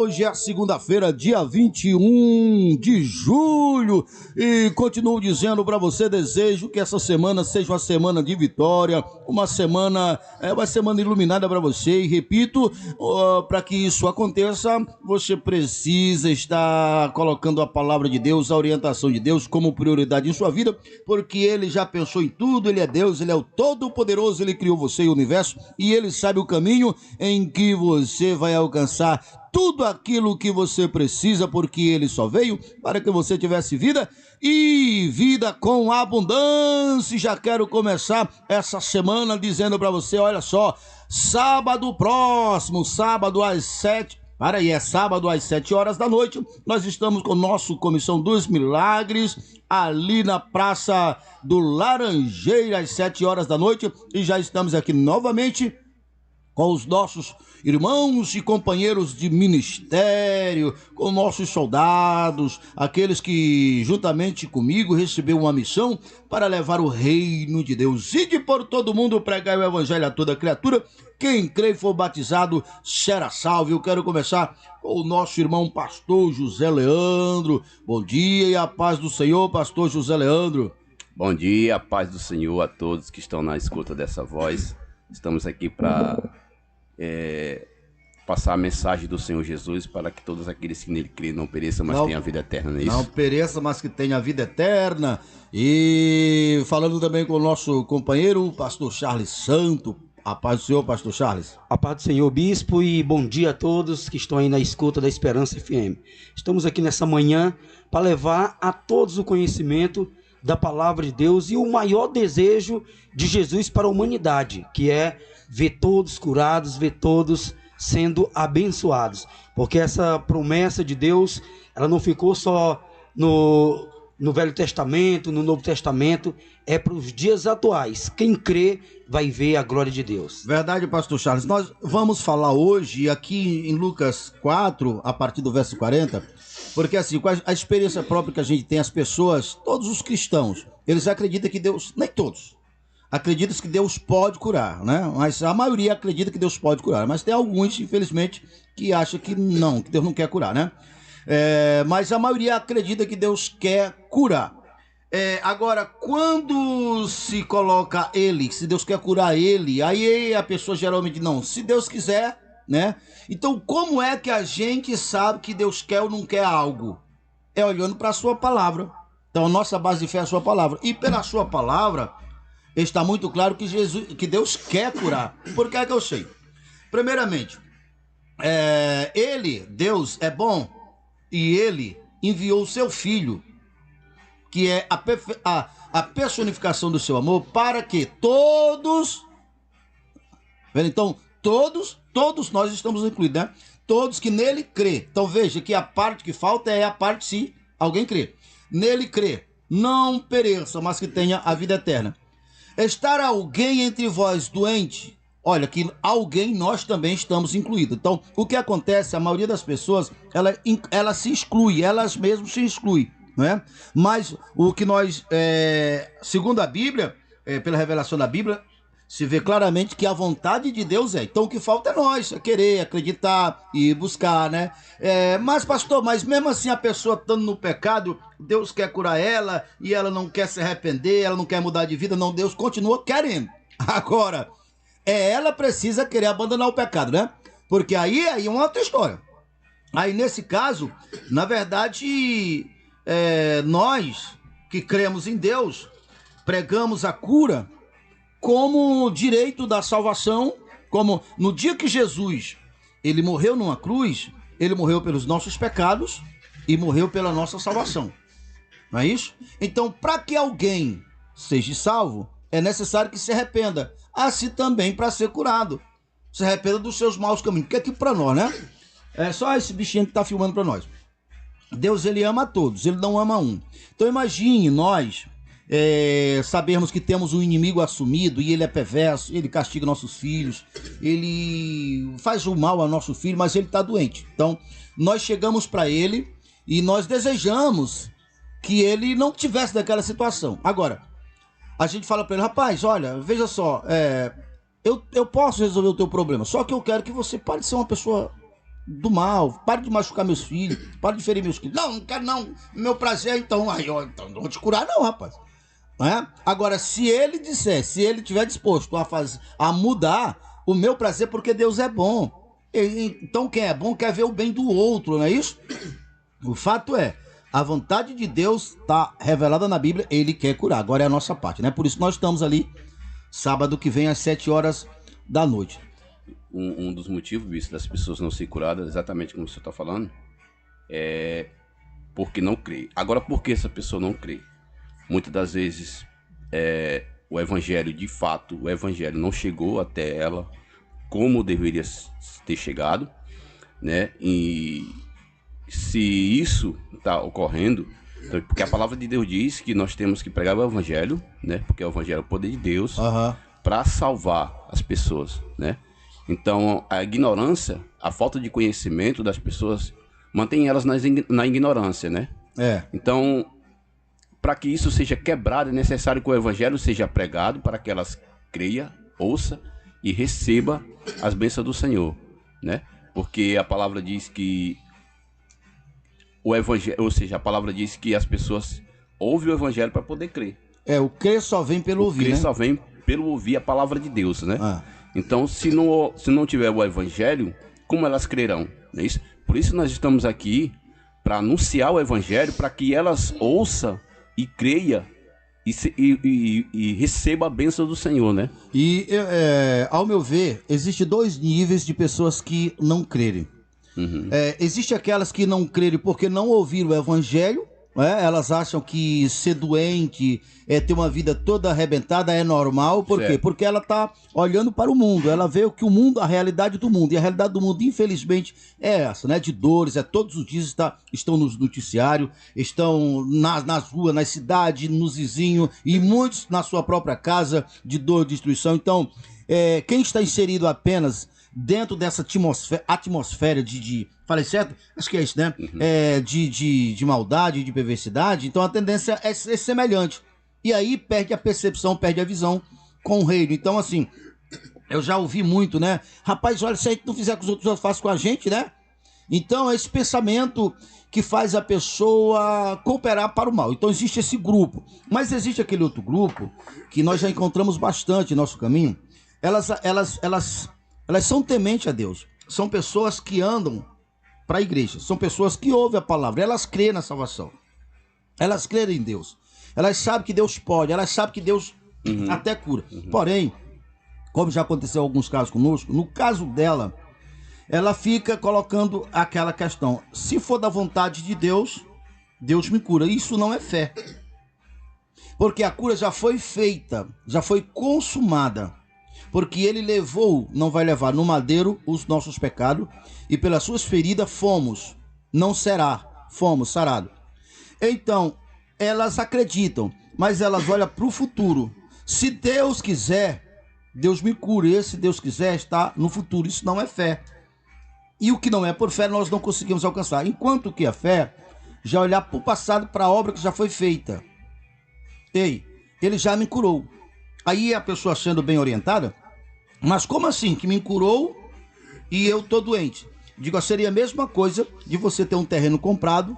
Hoje é segunda-feira, dia 21 de julho, e continuo dizendo para você, desejo que essa semana seja uma semana de vitória, uma semana iluminada para você, e repito, para que isso aconteça, você precisa estar colocando a palavra de Deus, a orientação de Deus como prioridade em sua vida, porque Ele já pensou em tudo, Ele é Deus, Ele é o Todo-Poderoso, Ele criou você e o universo, e Ele sabe o caminho em que você vai alcançar tudo aquilo que você precisa, porque Ele só veio para que você tivesse vida e vida com abundância. Já quero começar essa semana dizendo para você, olha só, sábado próximo, sábado às 7 horas da noite, nós estamos com o nosso Comissão dos Milagres, ali na Praça do Laranjeira, às 7 horas da noite, e já estamos aqui novamente com os nossos irmãos e companheiros de ministério, com nossos soldados, aqueles que juntamente comigo receberam uma missão para levar o reino de Deus e de por todo mundo pregar o evangelho a toda criatura. Quem crê e for batizado será salvo. Eu quero começar com o nosso irmão pastor José Leandro. Bom dia e a paz do Senhor, pastor José Leandro. Bom dia, a paz do Senhor a todos que estão na escuta dessa voz. Estamos aqui para passar a mensagem do Senhor Jesus para que todos aqueles que nele creem não pereçam, mas tenham a vida eterna, não é isso? Não pereça, mas que tenha a vida eterna. E falando também com o nosso companheiro, o pastor Charles Santo. A paz do Senhor, pastor Charles. A paz do Senhor, bispo, e bom dia a todos que estão aí na escuta da Esperança FM. Estamos aqui nessa manhã para levar a todos o conhecimento da palavra de Deus e o maior desejo de Jesus para a humanidade, que é ver todos curados, ver todos sendo abençoados, porque essa promessa de Deus, ela não ficou só no Velho Testamento, no Novo Testamento, é para os dias atuais. Quem crê vai ver a glória de Deus. Verdade, pastor Charles. Nós vamos falar hoje aqui em Lucas 4, a partir do verso 40, porque assim, com a experiência própria que a gente tem, as pessoas, todos os cristãos, eles acreditam que Deus, nem todos, acreditam que Deus pode curar, né? Mas a maioria acredita que Deus pode curar, mas tem alguns, infelizmente, que acham que não, que Deus não quer curar, né? Mas a maioria acredita que Deus quer curar. Agora, quando se coloca Ele, se Deus quer curar Ele, aí a pessoa geralmente não, se Deus quiser, né? Então, como é que a gente sabe que Deus quer ou não quer algo? É olhando para a sua palavra. Então, a nossa base de fé é a sua palavra. E pela sua palavra, está muito claro que Deus quer curar. Por que é que eu sei? Primeiramente, Deus é bom, e Ele enviou o seu Filho, que é a personificação do seu amor, para que todos, então todos nós estamos incluídos, né? Todos que nele crê. Então veja que a parte que falta é a parte se alguém crê. Nele crê, não pereça, mas que tenha a vida eterna. Estar alguém entre vós doente, olha, que alguém nós também estamos incluídos. Então, o que acontece, a maioria das pessoas, ela se exclui, elas mesmas se excluem, não é? Mas o que nós, segundo a Bíblia, pela revelação da Bíblia, se vê claramente que a vontade de Deus é. Então, o que falta é nós, querer, acreditar e buscar, né? Mas, pastor, mas mesmo assim a pessoa estando no pecado, Deus quer curar ela e ela não quer se arrepender, ela não quer mudar de vida, não, Deus continua querendo. Agora, ela precisa querer abandonar o pecado, né? Porque aí é uma outra história. Aí, nesse caso, na verdade, nós que cremos em Deus, pregamos a cura como direito da salvação, como no dia que Jesus, ele morreu numa cruz, ele morreu pelos nossos pecados e morreu pela nossa salvação. Não é isso? Então, para que alguém seja salvo, é necessário que se arrependa, assim também para ser curado. Se arrependa dos seus maus caminhos. Porque aqui para nós, né? É só esse bichinho que está filmando para nós. Deus, ele ama a todos, ele não ama um. Então imagine nós sabermos que temos um inimigo assumido e ele é perverso, ele castiga nossos filhos, ele faz o mal ao nosso filho, mas ele está doente. Então nós chegamos para ele e nós desejamos que ele não tivesse daquela situação. Agora, a gente fala para ele, rapaz, olha, veja só, eu posso resolver o teu problema, só que eu quero que você pare de ser uma pessoa do mal, pare de machucar meus filhos, pare de ferir meus filhos. Não, não quero não, meu prazer então, aí, ó, então não vou te curar não, rapaz. Não é? Agora, se ele estiver disposto a mudar, o meu prazer, porque Deus é bom. Então quem é bom quer ver o bem do outro, não é isso? O fato é, a vontade de Deus está revelada na Bíblia, ele quer curar. Agora é a nossa parte, né? Por isso nós estamos ali, sábado que vem, às 7 horas da noite. Um dos motivos, bispo, das pessoas não ser curadas, exatamente como o senhor está falando, é porque não crê. Agora, por que essa pessoa não crê? Muitas das vezes, o evangelho, de fato, o evangelho não chegou até ela como deveria ter chegado, né? E se isso está ocorrendo, então, porque a palavra de Deus diz que nós temos que pregar o evangelho, né? Porque o evangelho é o poder de Deus para salvar as pessoas, né? Então, a ignorância, a falta de conhecimento das pessoas mantém elas na ignorância, né? Então, para que isso seja quebrado, é necessário que o evangelho seja pregado para que elas creiam, ouça e receba as bênçãos do Senhor, né? Porque a palavra diz que o evangelho, ou seja, a palavra diz que as pessoas ouvem o evangelho para poder crer. O crer só vem pelo ouvir, crer, né? só vem pelo ouvir a palavra de Deus, né? Então, se não tiver o evangelho, como elas crerão? Não é isso? Por isso nós estamos aqui para anunciar o evangelho, para que elas ouçam e creiam e recebam a bênção do Senhor, né? E, ao meu ver, existe 2 níveis de pessoas que não crerem. Existe aquelas que não crerem porque não ouviram o evangelho, elas acham que ser doente, ter uma vida toda arrebentada é normal. Por quê? Porque ela está olhando para o mundo, ela vê o que o mundo, a realidade do mundo, e a realidade do mundo, infelizmente, é essa, né? De dores, todos os dias estão nos noticiários, estão nas ruas, nas cidades, nos vizinhos, e muitos na sua própria casa, de dor, de destruição. Então, quem está inserido apenas dentro dessa atmosfera de falei certo? Acho que é isso, né? De maldade, de perversidade. Então a tendência é ser semelhante. E aí perde a percepção, perde a visão com o reino. Então, assim, eu já ouvi muito, né? Rapaz, olha, se a gente não fizer com os outros, faz com a gente, né? Então é esse pensamento que faz a pessoa cooperar para o mal. Então existe esse grupo. Mas existe aquele outro grupo que nós já encontramos bastante em nosso caminho. Elas são tementes a Deus. São pessoas que andam para a igreja. São pessoas que ouvem a palavra. Elas creem na salvação. Elas creem em Deus. Elas sabem que Deus pode. Elas sabem que Deus até cura. Porém, como já aconteceu em alguns casos conosco, no caso dela, ela fica colocando aquela questão. Se for da vontade de Deus, Deus me cura. Isso não é fé. Porque a cura já foi feita. Já foi consumada. Porque ele não vai levar no madeiro os nossos pecados, e pelas suas feridas fomos sarados. Então, elas acreditam, mas elas olham para o futuro. Se Deus quiser, Deus me cura. E se Deus quiser, está no futuro. Isso não é fé. E o que não é por fé, nós não conseguimos alcançar. Enquanto que a fé, já olhar para o passado, para a obra que já foi feita. Ele já me curou. Aí a pessoa sendo bem orientada, mas como assim que me curou e eu tô doente? Digo, seria a mesma coisa de você ter um terreno comprado,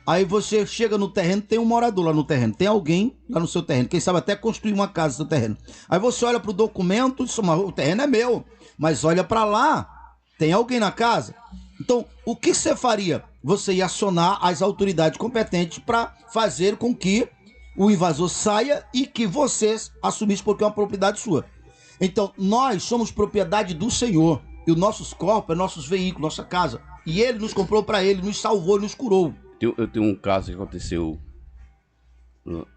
aí você chega no terreno, tem um morador lá no terreno, tem alguém lá no seu terreno, quem sabe até construir uma casa no seu terreno. Aí você olha pro documento e diz, o terreno é meu, mas olha para lá, tem alguém na casa. Então, o que você faria? Você ia acionar as autoridades competentes para fazer com que o invasor saia e que vocês assumissem, porque é uma propriedade sua. Então, nós somos propriedade do Senhor. E os nossos corpos, nossos veículos, nossa casa. E Ele nos comprou para Ele, nos salvou, nos curou. Eu tenho um caso que aconteceu... Eu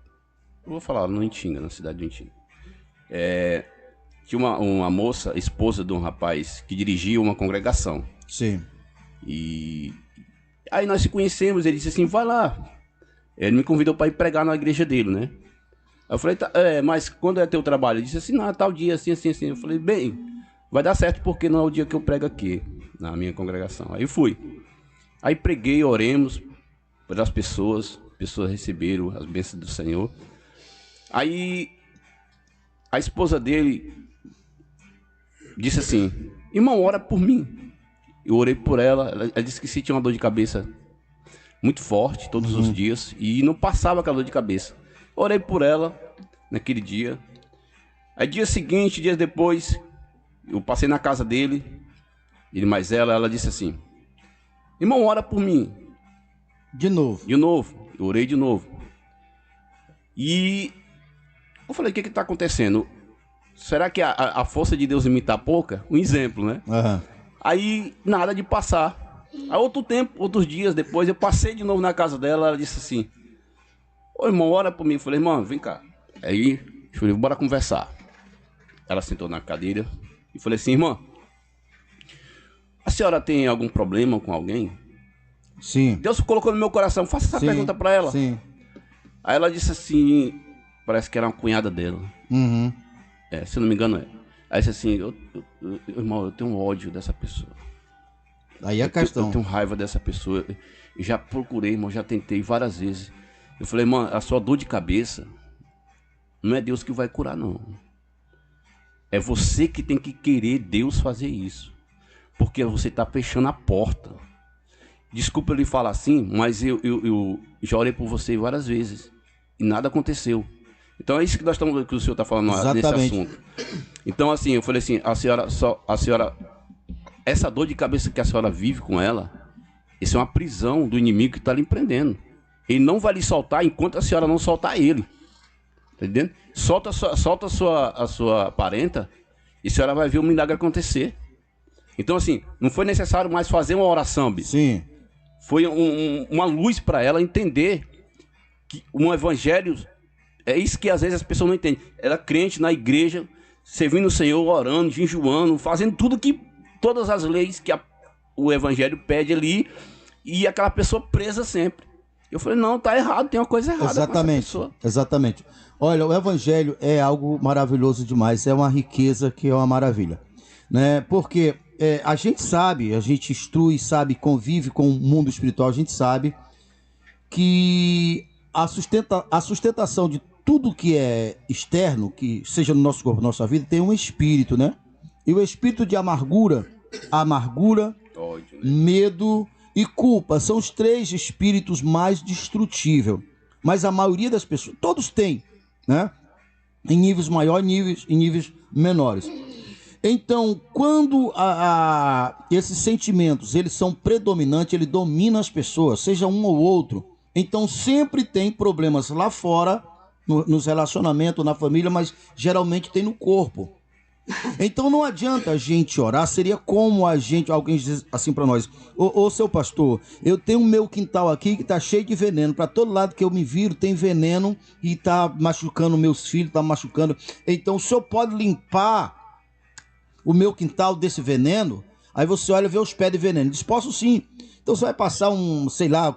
vou falar no Itinga, na cidade do Itinga. Tinha uma moça, esposa de um rapaz, que dirigia uma congregação. Sim. E aí nós se conhecemos, ele disse assim, vai lá. Ele me convidou para ir pregar na igreja dele, né? Eu falei, mas quando é teu trabalho? Ele disse assim, não, tal dia, assim. Eu falei, bem, vai dar certo porque não é o dia que eu prego aqui, na minha congregação. Aí fui. Aí preguei, oremos pelas pessoas receberam as bênçãos do Senhor. Aí a esposa dele disse assim, irmão, ora por mim. Eu orei por ela. Ela disse que sentia uma dor de cabeça muito forte todos os dias e não passava aquela dor de cabeça. Orei por ela naquele dia. Aí dia seguinte, dias depois, eu passei na casa dele, ele mais ela disse assim: irmão, ora por mim. De novo. De novo, eu orei de novo. E eu falei, o que está acontecendo? Será que a força de Deus em mim está pouca? Um exemplo, né? Uhum. Aí, nada de passar. Aí outro tempo, outros dias depois, eu passei de novo na casa dela, ela disse assim: ô irmão, ora por mim. Eu falei, irmão, vem cá. Aí, eu falei, bora conversar. Ela sentou na cadeira e falei assim: irmã, a senhora tem algum problema com alguém? Sim. Deus colocou no meu coração, faça essa pergunta pra ela. Sim. Aí ela disse assim, parece que era uma cunhada dela. Uhum. Se eu não me engano é. Aí disse assim, irmão, eu tenho ódio dessa pessoa. Aí é a questão. Eu tenho raiva dessa pessoa. Eu já procurei, irmão, já tentei várias vezes. Eu falei, irmão, a sua dor de cabeça não é Deus que vai curar, não. É você que tem que querer Deus fazer isso. Porque você está fechando a porta. Desculpa eu lhe falar assim, mas eu já orei por você várias vezes. E nada aconteceu. Então é isso que que o senhor está falando nesse assunto. Então assim, eu falei assim, a senhora, essa dor de cabeça que a senhora vive com ela, isso é uma prisão do inimigo que está lhe prendendo. Ele não vai lhe soltar enquanto a senhora não soltar ele. Tá entendendo? Solta a sua parenta e a senhora vai ver o milagre acontecer. Então assim, não foi necessário mais fazer uma oração, bicho. Sim. Foi uma luz para ela entender que um evangelho é isso que às vezes as pessoas não entendem. Ela crente na igreja, servindo o Senhor, orando, jejuando, fazendo todas as leis que o evangelho pede ali, e aquela pessoa presa sempre. Eu falei, não, tá errado, tem uma coisa errada. Exatamente, com essa pessoa. Exatamente. Olha, o evangelho é algo maravilhoso demais, é uma riqueza que é uma maravilha, né? Porque a gente sabe, a gente instrui, sabe, convive com o mundo espiritual, a gente sabe que a sustentação de tudo que é externo, que seja no nosso corpo, na nossa vida, tem um espírito, né? E o espírito de amargura, ódio, medo e culpa são os 3 espíritos mais destrutíveis. Mas a maioria das pessoas, todos têm, né? Em níveis maiores, em níveis menores. Então, quando esses sentimentos eles são predominantes, ele domina as pessoas, seja um ou outro. Então, sempre tem problemas lá fora, nos relacionamentos, na família, mas geralmente tem no corpo. Então, não adianta a gente orar, seria como alguém diz assim para nós: ô seu pastor, eu tenho um meu quintal aqui que tá cheio de veneno, para todo lado que eu me viro tem veneno e tá machucando meus filhos, tá machucando. Então, o senhor pode limpar o meu quintal desse veneno? Aí você olha e vê os pés de veneno. Diz, posso sim. Então você vai passar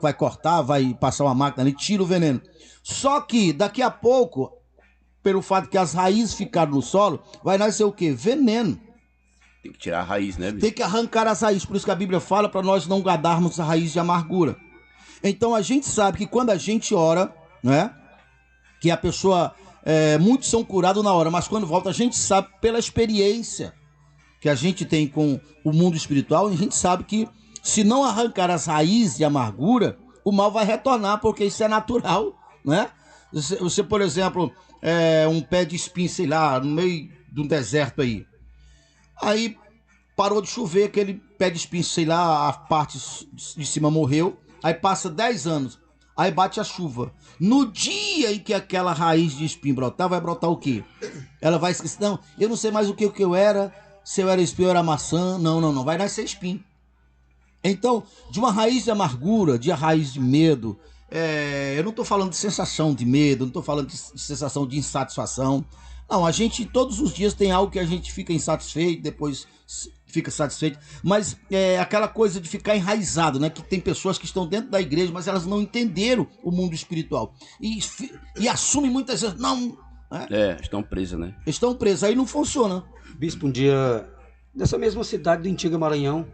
vai cortar, vai passar uma máquina ali, tira o veneno. Só que daqui a pouco, pelo fato que as raízes ficaram no solo, vai nascer o quê? Veneno. Tem que tirar a raiz, né, bicho? Tem que arrancar as raízes. Por isso que a Bíblia fala para nós não guardarmos a raiz de amargura. Então a gente sabe que quando a gente ora, né, que a pessoa, muitos são curados na hora, mas quando volta a gente sabe pela experiência que a gente tem com o mundo espiritual, a gente sabe que se não arrancar as raízes de amargura, o mal vai retornar, porque isso é natural, né? Você, por exemplo, um pé de espinho, sei lá, no meio de um deserto aí parou de chover, aquele pé de espinho, sei lá, a parte de cima morreu, aí passa 10 anos, aí bate a chuva. No dia em que aquela raiz de espinho brotar, vai brotar o quê? Ela vai esquecer, não, eu não sei mais o que eu era, se eu era espinho, eu era maçã. Não, vai nascer espinho. Então, de uma raiz de amargura, de raiz de medo, eu não estou falando de sensação de medo, não estou falando de sensação de insatisfação. Não, a gente todos os dias tem algo que a gente fica insatisfeito, depois fica satisfeito, mas aquela coisa de ficar enraizado, né? Que tem pessoas que estão dentro da igreja, mas elas não entenderam o mundo espiritual e assumem muitas vezes, não... estão presas, né? Estão presas, aí não funciona. Bispo, um dia, nessa mesma cidade do Antiga Maranhão,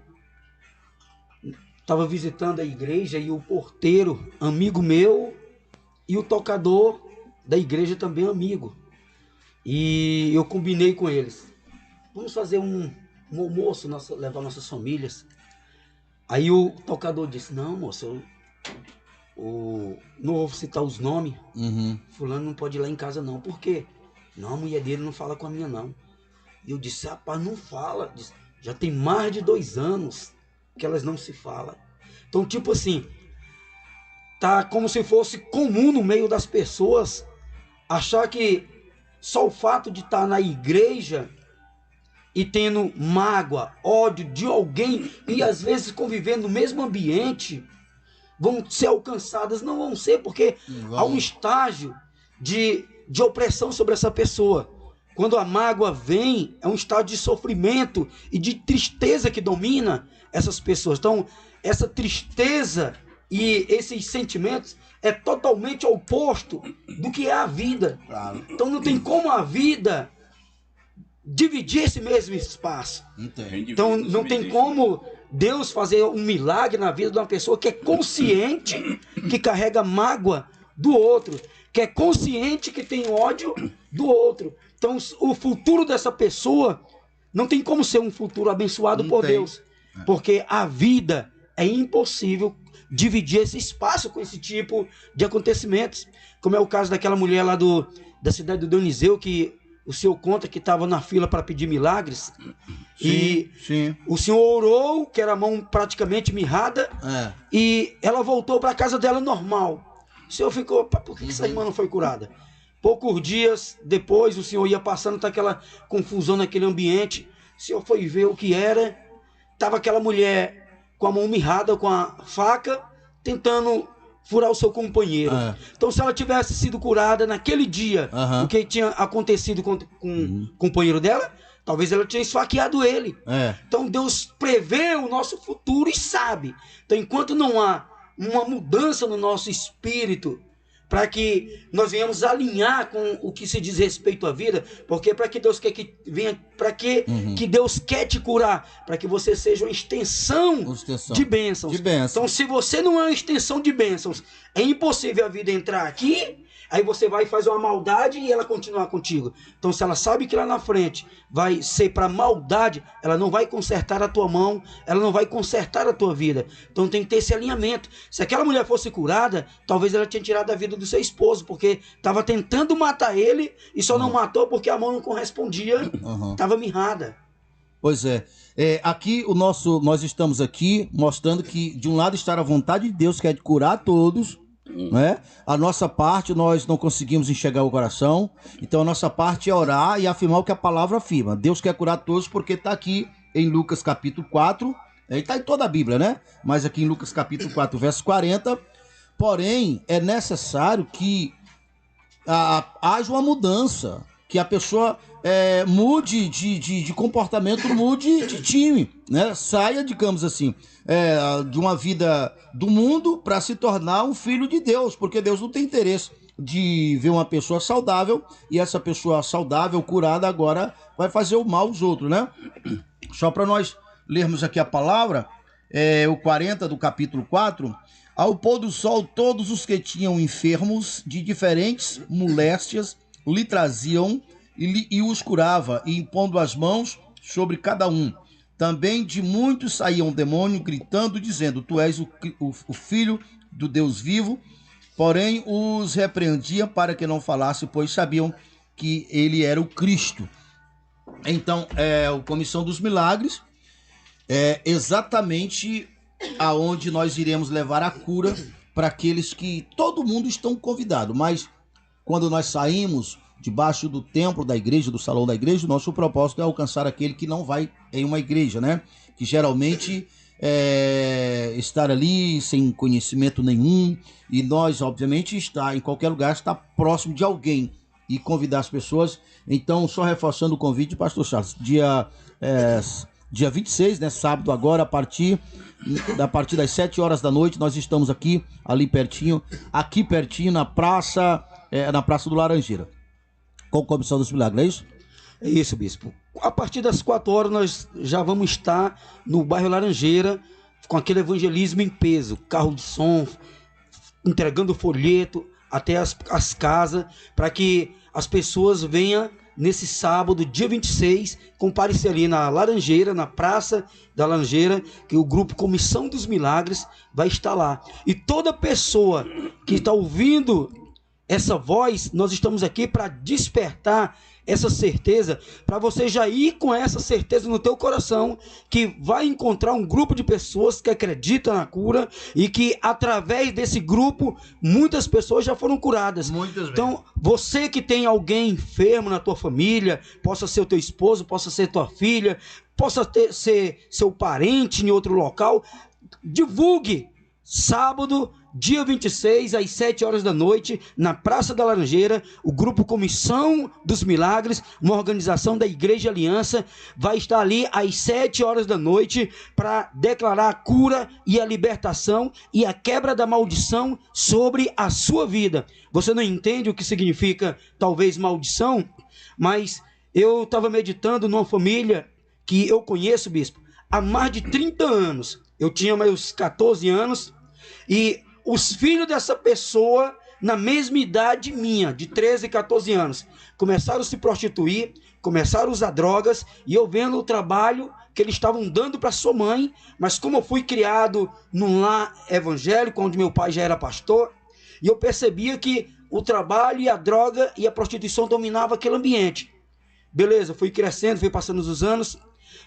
estava visitando a igreja e o porteiro, amigo meu, e o tocador da igreja também amigo. E eu combinei com eles, vamos fazer um almoço, levar nossas famílias. Aí o tocador disse, não, moço, não vou citar os nomes, fulano não pode ir lá em casa não. Por quê? Não, a mulher dele não fala com a minha não. E eu disse, rapaz, não fala. Disse, já tem mais de 2 anos que elas não se falam. Então, tipo assim, tá como se fosse comum no meio das pessoas achar que só o fato de estar na igreja e tendo mágoa, ódio de alguém e às vezes convivendo no mesmo ambiente vão ser alcançadas. Não vão ser, porque há um estágio de opressão sobre essa pessoa. Quando a mágoa vem, é um estado de sofrimento e de tristeza que domina essas pessoas. Então, essa tristeza e esses sentimentos é totalmente oposto do que é a vida. Claro. Então, não tem como a vida dividir esse mesmo espaço. Então, não tem como Deus fazer um milagre na vida de uma pessoa que é consciente que carrega mágoa do outro, que é consciente que tem ódio do outro. Então, o futuro dessa pessoa não tem como ser um futuro abençoado por Deus. Porque a vida é impossível dividir esse espaço com esse tipo de acontecimentos. Como é o caso daquela mulher lá da cidade do Dioniseu, que o senhor conta que estava na fila para pedir milagres. Sim. O senhor orou, que era a mão praticamente mirrada, e ela voltou para a casa dela normal. O senhor ficou, por que essa irmã não foi curada? Poucos dias depois, o senhor ia passando, tá aquela confusão naquele ambiente. O senhor foi ver o que era. Tava aquela mulher com a mão mirrada, com a faca, tentando furar o seu companheiro. Então, se ela tivesse sido curada naquele dia, o que tinha acontecido com o companheiro dela, talvez ela tinha esfaqueado ele. Então, Deus prevê o nosso futuro e sabe. Então, enquanto não há uma mudança no nosso espírito, para que nós venhamos alinhar com o que se diz respeito à vida, porque para que Deus quer que venha, para que Deus quer te curar, para que você seja uma extensão de bênçãos. Então, se você não é uma extensão de bênçãos, é impossível a vida entrar aqui, aí você vai fazer uma maldade e ela continuar contigo. Então, se ela sabe que lá na frente vai ser para maldade, ela não vai consertar a tua mão, ela não vai consertar a tua vida. Então, tem que ter esse alinhamento. Se aquela mulher fosse curada, talvez ela tinha tirado a vida do seu esposo, porque estava tentando matar ele e só não matou porque a mão não correspondia, estava mirrada. Pois é. Aqui nós estamos aqui mostrando que de um lado está a vontade de Deus, que é de curar todos, né? A nossa parte nós não conseguimos enxergar o coração, então a nossa parte é orar e afirmar o que a palavra afirma. Deus quer curar todos porque está aqui em Lucas capítulo 4, está em toda a Bíblia, né? Mas aqui em Lucas capítulo 4, verso 40, porém é necessário que haja uma mudança, que a pessoa mude de comportamento, mude de time, né? Saia, digamos assim, de uma vida do mundo para se tornar um filho de Deus, porque Deus não tem interesse de ver uma pessoa saudável e essa pessoa saudável, curada, agora vai fazer o mal aos outros, né? Só para nós lermos aqui a palavra, o 40 do capítulo 4, ao pôr do sol todos os que tinham enfermos de diferentes moléstias lhe traziam e os curava, e impondo as mãos sobre cada um. Também de muitos saía um demônio, gritando, dizendo, tu és o Filho do Deus vivo. Porém, os repreendia para que não falasse, pois sabiam que ele era o Cristo. Então, a Comissão dos Milagres é exatamente aonde nós iremos levar a cura para aqueles que todo mundo estão convidado, mas quando nós saímos debaixo do templo da igreja, do salão da igreja, nosso propósito é alcançar aquele que não vai em uma igreja, né? Que geralmente estar ali sem conhecimento nenhum, e nós, obviamente, estar em qualquer lugar, estar próximo de alguém e convidar as pessoas. Então, só reforçando o convite, pastor Charles, dia 26, né, sábado agora, a partir das 7 horas da noite, nós estamos aqui pertinho na praça do Laranjeira, com a Comissão dos Milagres, é isso? É isso, bispo. A partir das 4 horas nós já vamos estar no bairro Laranjeira, com aquele evangelismo em peso, carro de som, entregando folheto até as casas, para que as pessoas venham nesse sábado, dia 26, comparecer ali na Laranjeira, na Praça da Laranjeira, que o grupo Comissão dos Milagres vai estar lá. E toda pessoa que está ouvindo essa voz, nós estamos aqui para despertar essa certeza, para você já ir com essa certeza no teu coração, que vai encontrar um grupo de pessoas que acreditam na cura e que através desse grupo muitas pessoas já foram curadas. Então, você que tem alguém enfermo na tua família, possa ser o teu esposo, possa ser tua filha, possa ser seu parente em outro local, divulgue. Sábado, dia 26, às 7 horas da noite, na Praça da Laranjeira, o grupo Comissão dos Milagres, uma organização da Igreja Aliança, vai estar ali às 7 horas da noite para declarar a cura e a libertação e a quebra da maldição sobre a sua vida. Você não entende o que significa, talvez, maldição? Mas eu estava meditando numa família que eu conheço, bispo, há mais de 30 anos. Eu tinha meus 14 anos e os filhos dessa pessoa, na mesma idade minha, de 13 e 14 anos, começaram a se prostituir, começaram a usar drogas, e eu vendo o trabalho que eles estavam dando para sua mãe, mas como eu fui criado num lar evangélico, onde meu pai já era pastor, e eu percebia que o trabalho e a droga e a prostituição dominavam aquele ambiente. Beleza, fui crescendo, fui passando os anos,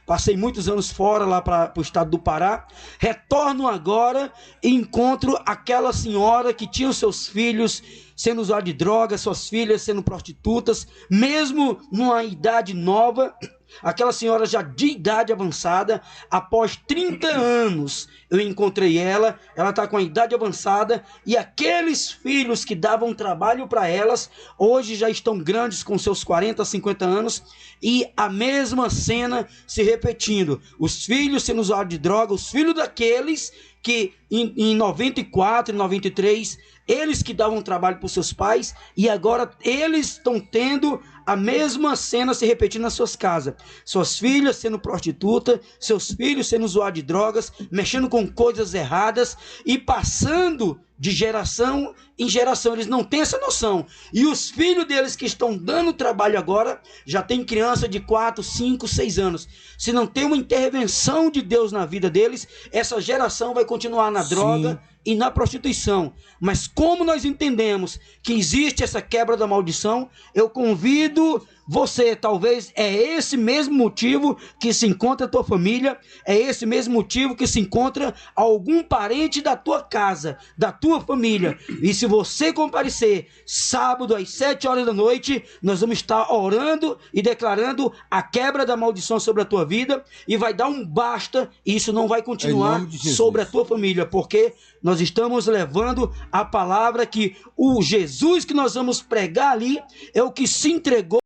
passei muitos anos fora lá para o estado do Pará, retorno agora e encontro aquela senhora que tinha os seus filhos sendo usuários de drogas, suas filhas sendo prostitutas, mesmo numa idade nova. Aquela senhora já de idade avançada, após 30 anos eu encontrei ela está com a idade avançada, e aqueles filhos que davam trabalho para elas, hoje já estão grandes com seus 40, 50 anos, e a mesma cena se repetindo, os filhos sendo usuários de droga, os filhos daqueles que em 94, em 93, eles que davam trabalho para os seus pais, e agora eles estão tendo a mesma cena se repetindo nas suas casas. Suas filhas sendo prostituta, seus filhos sendo usuários de drogas, mexendo com coisas erradas e passando de geração em geração. Eles não têm essa noção. E os filhos deles que estão dando trabalho agora, já tem criança de 4, 5, 6 anos. Se não tem uma intervenção de Deus na vida deles, essa geração vai continuar na droga e na prostituição. Mas como nós entendemos que existe essa quebra da maldição, eu convido você, talvez é esse mesmo motivo que se encontra a tua família, é esse mesmo motivo que se encontra algum parente da tua casa, da tua família. E se você comparecer sábado às 7 horas da noite, nós vamos estar orando e declarando a quebra da maldição sobre a tua vida, e vai dar um basta, e isso não vai continuar sobre a tua família, porque nós estamos levando a palavra que o Jesus que nós vamos pregar ali é o que se entregou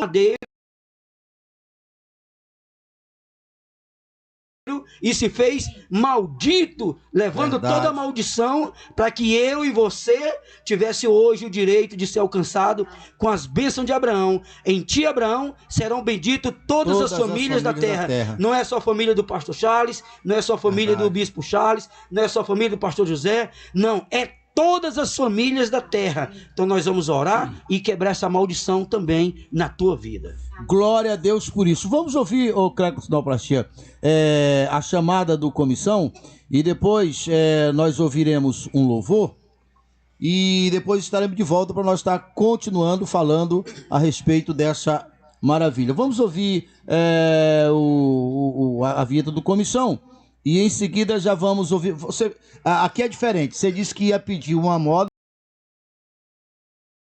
a Deus e se fez maldito, levando toda a maldição, para que eu e você tivesse hoje o direito de ser alcançado com as bênçãos de Abraão. Em ti, Abraão, serão benditas todas as famílias da terra. Não é só a família do pastor Charles, não é só a família do bispo Charles, não é só a família do pastor José, não, é todas as famílias da terra. Então nós vamos orar e quebrar essa maldição também na tua vida. Glória a Deus por isso. Vamos ouvir, ô Craco Sinoplastia, a chamada do comissão, e depois nós ouviremos um louvor, e depois estaremos de volta para nós estar continuando falando a respeito dessa maravilha. Vamos ouvir a vinheta do comissão, e em seguida já vamos ouvir. Aqui é diferente, você disse que ia pedir uma moda.